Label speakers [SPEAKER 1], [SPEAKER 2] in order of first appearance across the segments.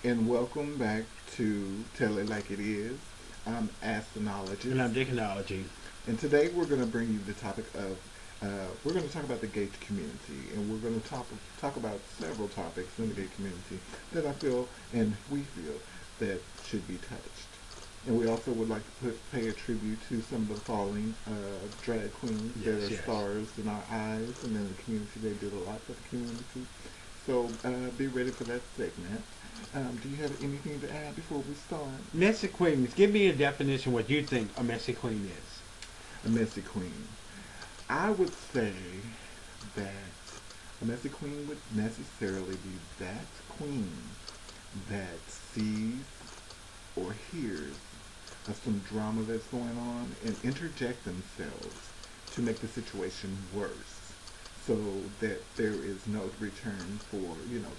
[SPEAKER 1] And welcome back to Tell It Like It Is. I'm
[SPEAKER 2] And
[SPEAKER 1] Astrologist,
[SPEAKER 2] I'm Technology.
[SPEAKER 1] and today we're going to bring you the topic of we're going to talk about the gay community, and we're going to talk about several topics in the gay community that I feel and we feel that should be touched. And we also would like to pay a tribute to some of the falling drag queens that
[SPEAKER 2] Yes,
[SPEAKER 1] are
[SPEAKER 2] yes.
[SPEAKER 1] stars in our eyes and in the community. They did a lot for the community. So be ready for that segment. Do you have anything to add before we start?
[SPEAKER 2] Messy queens. Give me a definition what you think a messy queen is.
[SPEAKER 1] A messy queen. I would say that a messy queen would necessarily be that queen that sees or hears of some drama that's going on and interject themselves to make the situation worse so that there is no return for,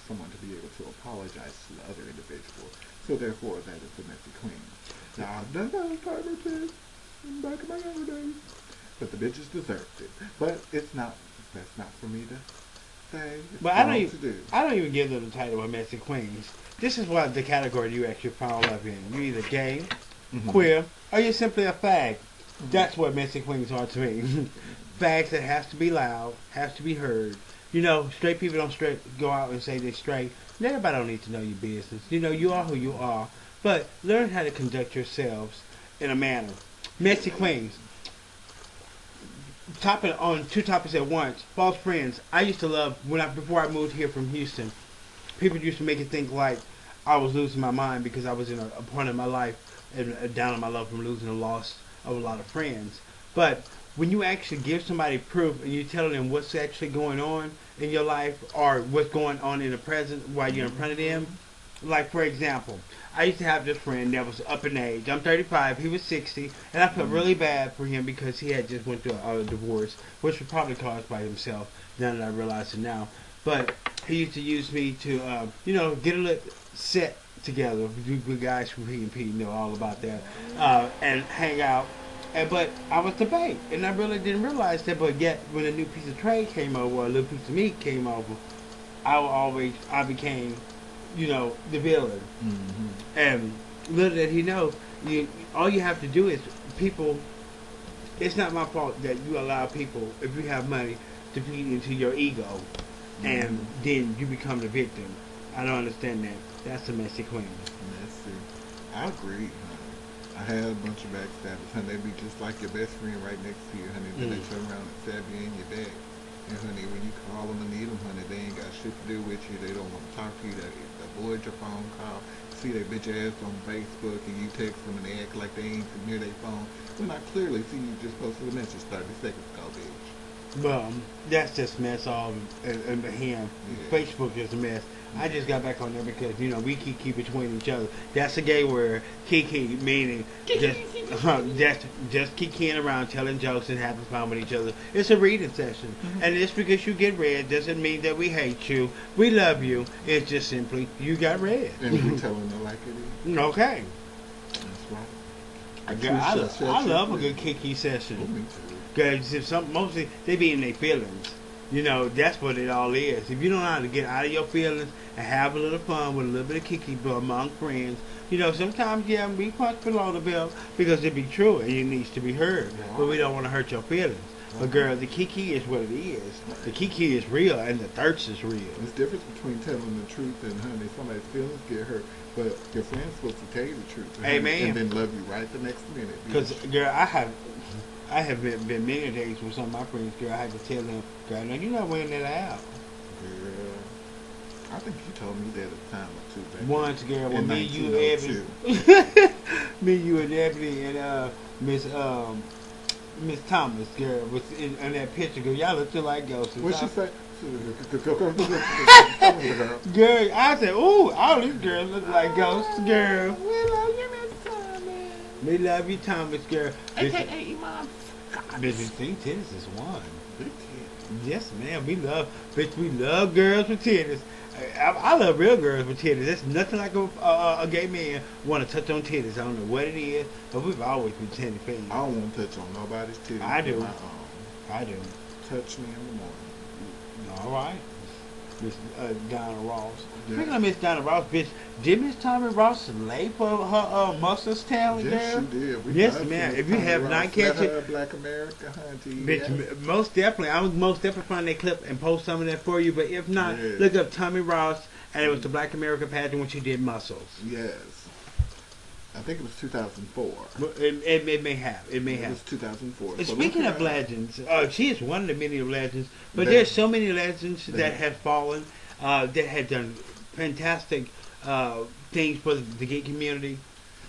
[SPEAKER 1] someone to be able to apologize to the other individual. So therefore that is a messy queen. Now I've done those type of things back in my younger days. But the bitches deserved it. But that's not for me to say.
[SPEAKER 2] But
[SPEAKER 1] It's wrong to do.
[SPEAKER 2] I don't even give them the title of messy queens. This is what the category you actually fall up in. You're either gay,
[SPEAKER 1] Mm-hmm.
[SPEAKER 2] queer, or you're simply a fag.
[SPEAKER 1] Mm-hmm.
[SPEAKER 2] That's what messy queens are to me. Fags that has to be loud, has to be heard. Straight people don't straight go out and say they're straight. Everybody don't need to know your business. You are who you are. But learn how to conduct yourselves in a manner. Messy queens. Topic on two topics at once. False friends. I used to love before I moved here from Houston. People used to make it think like I was losing my mind because I was in a point in my life and down in my love from losing the loss of a lot of friends. But when you actually give somebody proof and you tell them what's actually going on in your life or what's going on in the present while you're in front of them, like for example, I used to have this friend that was up in age. I'm 35, he was 60, and I felt
[SPEAKER 1] Mm-hmm.
[SPEAKER 2] really bad for him because he had just went through a divorce, which was probably caused by himself. Now that I realize it now, but he used to use me to, get a little set together. We guys from P&P know all about that, and hang out. But I was the bait, and I really didn't realize that. But yet, when a new piece of trade came over, or a little piece of meat came over, I became, the villain.
[SPEAKER 1] Mm-hmm.
[SPEAKER 2] And little did he know, all you have to do is people. It's not my fault that you allow people, if you have money, to feed into your ego, and
[SPEAKER 1] Mm-hmm.
[SPEAKER 2] then you become the victim. I don't understand that. That's a messy queen.
[SPEAKER 1] Let's see. I agree, honey. I had a bunch of backstabbers, honey. They be just like your best friend right next to you, honey. Then they
[SPEAKER 2] Mm.
[SPEAKER 1] turn around and stab you in your back. And honey, when you call them and need them, honey, they ain't got shit to do with you. They don't want to talk to you. They avoid your phone call. See they bitch ass on Facebook and you text them and they act like they ain't near their phone. When I clearly see you just posted a message 30 seconds ago, bitch.
[SPEAKER 2] Well, that's just mess all and him.
[SPEAKER 1] Yeah.
[SPEAKER 2] Facebook is a mess. I just
[SPEAKER 1] Yeah.
[SPEAKER 2] got back on there because we keep between each other. That's a gay word, kiki, meaning just just kikiing around, telling jokes and having fun with each other. It's a reading session,
[SPEAKER 1] Mhm.
[SPEAKER 2] and just because you get read doesn't mean that we hate you. We love you. It's just simply you got read.
[SPEAKER 1] And we telling it like it is.
[SPEAKER 2] Okay,
[SPEAKER 1] That's right.
[SPEAKER 2] Girl, I love a good kiki
[SPEAKER 1] Oh,
[SPEAKER 2] session.
[SPEAKER 1] me too.
[SPEAKER 2] Because if mostly they be in their feelings. That's what it all is. If you don't know how to get out of your feelings and have a little fun with a little bit of kiki among friends, sometimes yeah, we punch below the belt because it be true and it needs to be heard. But we don't want to hurt your feelings. But girl, the kiki is what it is. The kiki is real and the thirst is real.
[SPEAKER 1] There's difference between telling the truth and honey, somebody's feelings get hurt, but your friend's supposed to tell you the truth and,
[SPEAKER 2] Amen.
[SPEAKER 1] and then love you right the next minute.
[SPEAKER 2] Because girl, I have been many days with some of my friends. Girl, I had to tell them, girl, no, you're not wearing that out.
[SPEAKER 1] Girl, I think you told me that a time or two back
[SPEAKER 2] Once, girl,
[SPEAKER 1] in
[SPEAKER 2] when me, you,
[SPEAKER 1] 1902.
[SPEAKER 2] Ebony, me, you, and Ebony, and Miss Thomas, girl, was in that picture. Girl, y'all look just like ghosts.
[SPEAKER 1] What she say?
[SPEAKER 2] Girl, I said, ooh, all these girls look like ghosts, girl. We love you, Miss Thomas. We love you, Thomas, girl.
[SPEAKER 1] AKA Imam.
[SPEAKER 2] Bitch, think tennis is one.
[SPEAKER 1] Big kid.
[SPEAKER 2] Yes, man. We love girls with titties. I love real girls with titties. There's nothing like a gay man want to touch on titties. I don't know what it is, but we've always been titty fiends.
[SPEAKER 1] I don't want to touch on nobody's titties.
[SPEAKER 2] I do.
[SPEAKER 1] My
[SPEAKER 2] I do.
[SPEAKER 1] touch me in the morning.
[SPEAKER 2] All right. Miss Donna Ross.
[SPEAKER 1] Yeah.
[SPEAKER 2] Speaking of Miss Donna Ross, bitch, did Miss Tommy Ross lay for her muscles talent,
[SPEAKER 1] Yes,
[SPEAKER 2] girl?
[SPEAKER 1] she did. We
[SPEAKER 2] Yes,
[SPEAKER 1] love
[SPEAKER 2] man.
[SPEAKER 1] Miss
[SPEAKER 2] If you
[SPEAKER 1] Tanya
[SPEAKER 2] have
[SPEAKER 1] Ross.
[SPEAKER 2] not
[SPEAKER 1] Let
[SPEAKER 2] catch
[SPEAKER 1] her
[SPEAKER 2] it,
[SPEAKER 1] Black America, hunty.
[SPEAKER 2] bitch,
[SPEAKER 1] Yes.
[SPEAKER 2] most definitely. I would most definitely find that clip and post some of that for you. But if not,
[SPEAKER 1] Yes.
[SPEAKER 2] look up Tommy Ross, and it was the Black America pageant when she did muscles.
[SPEAKER 1] Yes. I think it was 2004.
[SPEAKER 2] Well, it may have. It may
[SPEAKER 1] It
[SPEAKER 2] have.
[SPEAKER 1] was 2004.
[SPEAKER 2] And
[SPEAKER 1] So
[SPEAKER 2] speaking
[SPEAKER 1] look
[SPEAKER 2] of
[SPEAKER 1] her up.
[SPEAKER 2] legends, she is one of the many legends. But
[SPEAKER 1] That-
[SPEAKER 2] there's so many legends that
[SPEAKER 1] that-
[SPEAKER 2] have fallen, that have done fantastic things for the gay community.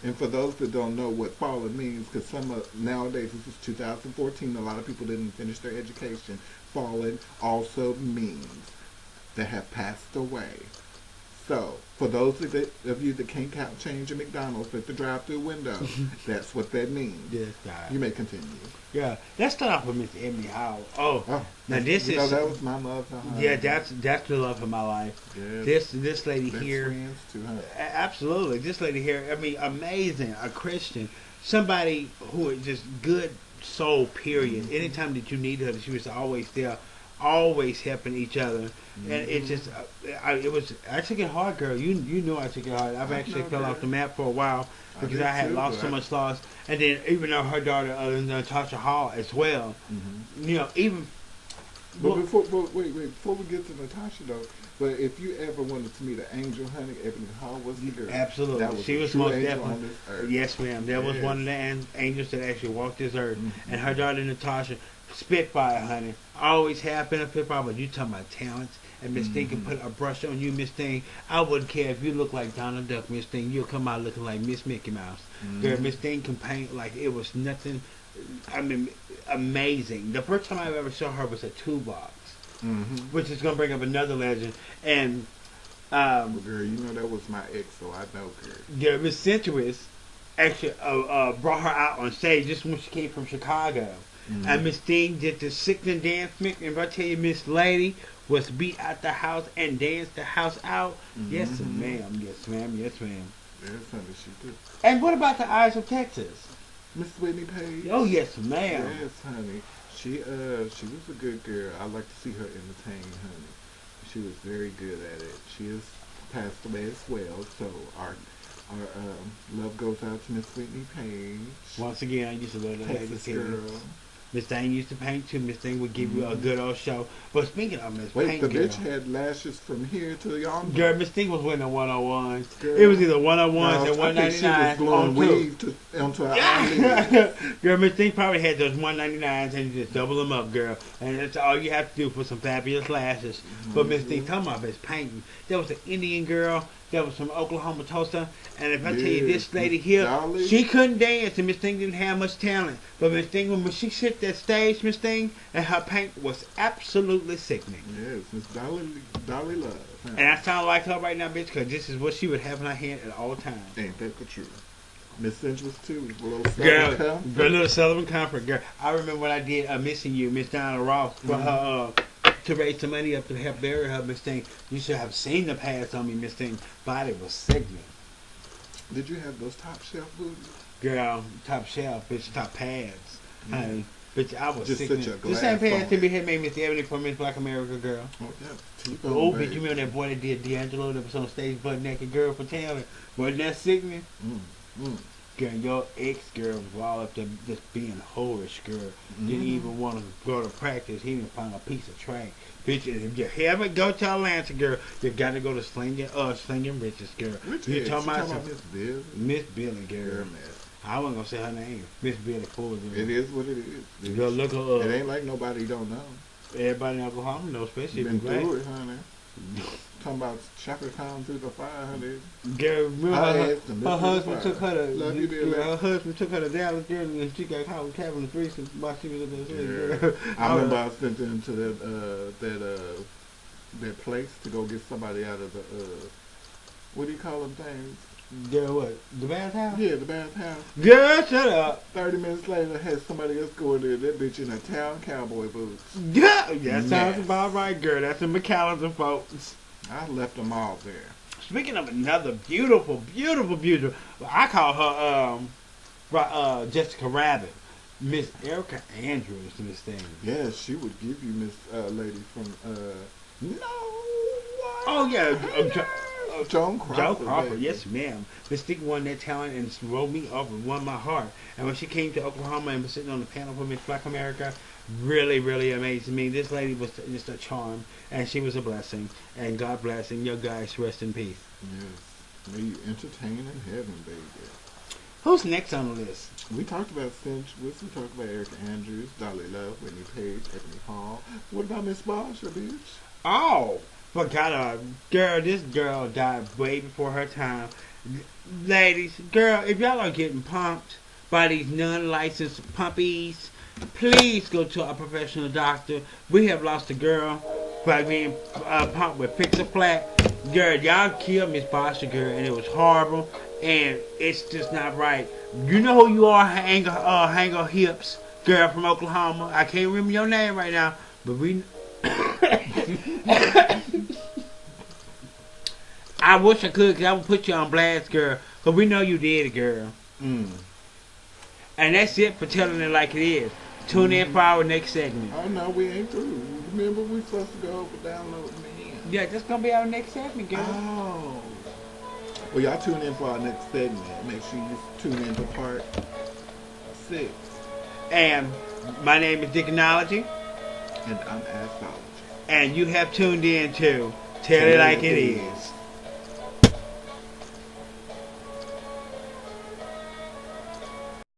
[SPEAKER 1] And for those that don't know what fallen means, because nowadays, this is 2014, a lot of people didn't finish their education. Fallen also means that have passed away. So, for those of you that can't count change at McDonald's at the drive-through window, that's what that means.
[SPEAKER 2] Yes, God.
[SPEAKER 1] You may continue.
[SPEAKER 2] Yeah, let's start off with Miss Ebony Howell. Oh, now this
[SPEAKER 1] you know,
[SPEAKER 2] is
[SPEAKER 1] that was my love for her.
[SPEAKER 2] yeah, that's the love of my life.
[SPEAKER 1] Yes.
[SPEAKER 2] This lady
[SPEAKER 1] Best
[SPEAKER 2] here,
[SPEAKER 1] friends to her.
[SPEAKER 2] absolutely. This lady here, I mean, amazing, a Christian, somebody who is just good soul. Period.
[SPEAKER 1] Mm-hmm.
[SPEAKER 2] Anytime that you need her, she was always there, always helping each other. And it just, I took it hard, girl. You know I took it hard. I've
[SPEAKER 1] I
[SPEAKER 2] actually
[SPEAKER 1] know,
[SPEAKER 2] fell
[SPEAKER 1] girl.
[SPEAKER 2] off the map for a while because
[SPEAKER 1] did
[SPEAKER 2] I had
[SPEAKER 1] too,
[SPEAKER 2] lost
[SPEAKER 1] but
[SPEAKER 2] so much loss. And then even though her daughter, Natasha Hall, as well, you know, even.
[SPEAKER 1] But wait, before we get to Natasha though, but if you ever wanted to meet an angel, honey, Ebony Hall was the girl.
[SPEAKER 2] Absolutely.
[SPEAKER 1] That was
[SPEAKER 2] She
[SPEAKER 1] a
[SPEAKER 2] was
[SPEAKER 1] true
[SPEAKER 2] most
[SPEAKER 1] angel
[SPEAKER 2] definitely.
[SPEAKER 1] on this earth.
[SPEAKER 2] Yes, ma'am. That was
[SPEAKER 1] Yes.
[SPEAKER 2] one of the angels that actually walked this earth.
[SPEAKER 1] Mhm.
[SPEAKER 2] And her daughter, Natasha, Spitfire, honey. Always have been a Spitfire, but you talking about talents. And Miss Thing can put a brush on you, Miss Thing. I wouldn't care if you look like Donald Duck, Miss Thing. You'll come out looking like Miss Mickey Mouse. Girl, Miss Thing can paint like it was nothing. I mean, amazing. The first time I ever saw her was at Toolbox, which is going to bring up another legend. And
[SPEAKER 1] Well, girl, you know that was my ex, so I know, girl.
[SPEAKER 2] yeah, Miss Sensuous actually brought her out on stage just when she came from Chicago. And Miss Thing did the sickening dance. And if I tell you, Miss Lady was beat out the house and danced the house out. Yes, ma'am. Yes, ma'am. Yes, ma'am.
[SPEAKER 1] There's something she did.
[SPEAKER 2] And what about the Eyes of Texas?
[SPEAKER 1] Miss Whitney Page.
[SPEAKER 2] Oh, yes, ma'am.
[SPEAKER 1] Yes, honey. She was a good girl. I like to see her entertain, honey. She was very good at it. She has passed away as well, so our love goes out to Miss Whitney Page.
[SPEAKER 2] Once again, I used to love the lady
[SPEAKER 1] Texas
[SPEAKER 2] too.
[SPEAKER 1] girl.
[SPEAKER 2] Miss Thing used to paint too. Miss Thing would give you a good old show. But speaking of Miss
[SPEAKER 1] Wait,
[SPEAKER 2] Paint
[SPEAKER 1] the
[SPEAKER 2] Girl,
[SPEAKER 1] bitch had lashes from here to yonder.
[SPEAKER 2] girl, Miss Thing was winning 101s.
[SPEAKER 1] Girl.
[SPEAKER 2] It was either 101s
[SPEAKER 1] No,
[SPEAKER 2] and
[SPEAKER 1] I think she was
[SPEAKER 2] 199s
[SPEAKER 1] blowing
[SPEAKER 2] on two.
[SPEAKER 1] weave onto her eyelids.
[SPEAKER 2] Girl, Miss Thing probably had those 199s and you just double them up, girl. And that's all you have to do for some fabulous lashes. But Miss Thing, talking about Miss Painting, there was an Indian girl. That was from Oklahoma Tulsa. And if I tell you
[SPEAKER 1] Yes,
[SPEAKER 2] this lady
[SPEAKER 1] Miss
[SPEAKER 2] here,
[SPEAKER 1] Dolly.
[SPEAKER 2] she couldn't dance and Miss Thing didn't have much talent. But Miss Thing, when she hit that stage, Miss Thing, and her paint was absolutely sickening.
[SPEAKER 1] Yes, Miss Dolly Love. Huh?
[SPEAKER 2] And I sound like her right now, bitch, because this is what she would have in her hand at all times.
[SPEAKER 1] Ain't that the truth? Miss Sensuous too. A little
[SPEAKER 2] Girl,
[SPEAKER 1] Southern Comfort.
[SPEAKER 2] girl, little Sullivan Comfort, girl. I remember when I did Missing You, Miss Donna Ross, for her, to raise some money up to help bury her, Miss Thing. You should have seen the pads on me, Miss Thing. Body was sickening.
[SPEAKER 1] Did you have those top shelf booties?
[SPEAKER 2] Girl, top shelf, bitch, top pads. Honey, bitch, I was
[SPEAKER 1] Just
[SPEAKER 2] sickening.
[SPEAKER 1] such a
[SPEAKER 2] The same
[SPEAKER 1] glass
[SPEAKER 2] pads
[SPEAKER 1] on
[SPEAKER 2] to
[SPEAKER 1] it.
[SPEAKER 2] be had made Miss Ebony for Miss Black America, girl.
[SPEAKER 1] Oh yeah, T-bone,
[SPEAKER 2] Oh, bitch,
[SPEAKER 1] baby.
[SPEAKER 2] you remember that boy that did D'Angelo that was on stage butt naked, girl, for talent? Wasn't that sickening? Girl, your ex-girl was all up there just being whorish, girl. Didn't even want to go to practice. He didn't find a piece of trash. Bitch, if you ever go to Atlanta, girl, you got to go to Slinging Riches, girl.
[SPEAKER 1] Which
[SPEAKER 2] You
[SPEAKER 1] ex?
[SPEAKER 2] talking about
[SPEAKER 1] Miss
[SPEAKER 2] some-
[SPEAKER 1] Bill?
[SPEAKER 2] Miss Billy, girl.
[SPEAKER 1] Girl, man.
[SPEAKER 2] I wasn't going to say her name. Miss Billy Ford, girl.
[SPEAKER 1] It is what it is.
[SPEAKER 2] Girl, look her up.
[SPEAKER 1] It ain't like nobody don't know.
[SPEAKER 2] Everybody in Oklahoma knows, especially
[SPEAKER 1] Been
[SPEAKER 2] if you're black.
[SPEAKER 1] through it, honey. Talking about chocolate pound through the fire, honey.
[SPEAKER 2] Girl, remember
[SPEAKER 1] I
[SPEAKER 2] her,
[SPEAKER 1] asked them,
[SPEAKER 2] her
[SPEAKER 1] Mr.
[SPEAKER 2] husband
[SPEAKER 1] Fire.
[SPEAKER 2] took her to
[SPEAKER 1] Love you, Billy.
[SPEAKER 2] her husband took her to Dallas, girl, and she got caught with having a threesome while she was up there.
[SPEAKER 1] Yeah.
[SPEAKER 2] Girl.
[SPEAKER 1] I remember I sent her into that place to go get somebody out of the what do you call them things?
[SPEAKER 2] Girl, what? The bathhouse?
[SPEAKER 1] Yeah, the bathhouse.
[SPEAKER 2] Girl, shut up.
[SPEAKER 1] 30 minutes later, had somebody else go in there. That bitch in a town cowboy boots.
[SPEAKER 2] Yeah, that sounds
[SPEAKER 1] Mess.
[SPEAKER 2] about right, girl. That's the McAllister folks.
[SPEAKER 1] I left them all there.
[SPEAKER 2] Speaking of another beautiful, I call her Jessica Rabbit, Miss Erica Andrews, Miss Thing.
[SPEAKER 1] Yes, she would give you Miss Lady from No
[SPEAKER 2] Oh yeah,
[SPEAKER 1] Joan Crawford.
[SPEAKER 2] Joe Crawford,
[SPEAKER 1] baby.
[SPEAKER 2] yes ma'am. Mystique won that talent and rolled me up and won my heart. And when she came to Oklahoma and was sitting on the panel for Miss Black America, really, really amazed me. This lady was just a charm, and she was a blessing. And God bless, and your guys rest in peace.
[SPEAKER 1] Yes. May you entertain in heaven, baby.
[SPEAKER 2] Who's next on the list?
[SPEAKER 1] We talked about Cinch Woods, we talked about Erica Andrews, Dolly Love, Whitney Page, Ebony Hall. What about Miss Bosch, bitch?
[SPEAKER 2] Oh, forgot her. Girl, this girl died way before her time. Ladies, girl, if y'all are getting pumped by these non-licensed pumpies, please go to a professional doctor. We have lost a girl by being pumped with Fix-A-Flat. Girl, y'all killed Miss Bosch, girl, and it was horrible, and it's just not right. You know who you are, Hanger Hips, girl from Oklahoma. I can't remember your name right now, but we... I wish I could, because I would put you on blast, girl. Because we know you did it, girl.
[SPEAKER 1] Mm.
[SPEAKER 2] And that's it for telling it like it is. Tune in for our next segment.
[SPEAKER 1] Oh, no, we ain't through. Remember, we supposed to go over download me.
[SPEAKER 2] Yeah, that's going to be our next segment, girl.
[SPEAKER 1] Oh. Well, y'all tune in for our next segment. Make sure you tune in to part 6.
[SPEAKER 2] And my name is Dickonology.
[SPEAKER 1] And I'm Astrology.
[SPEAKER 2] And you have tuned in to Tell It Like It Is.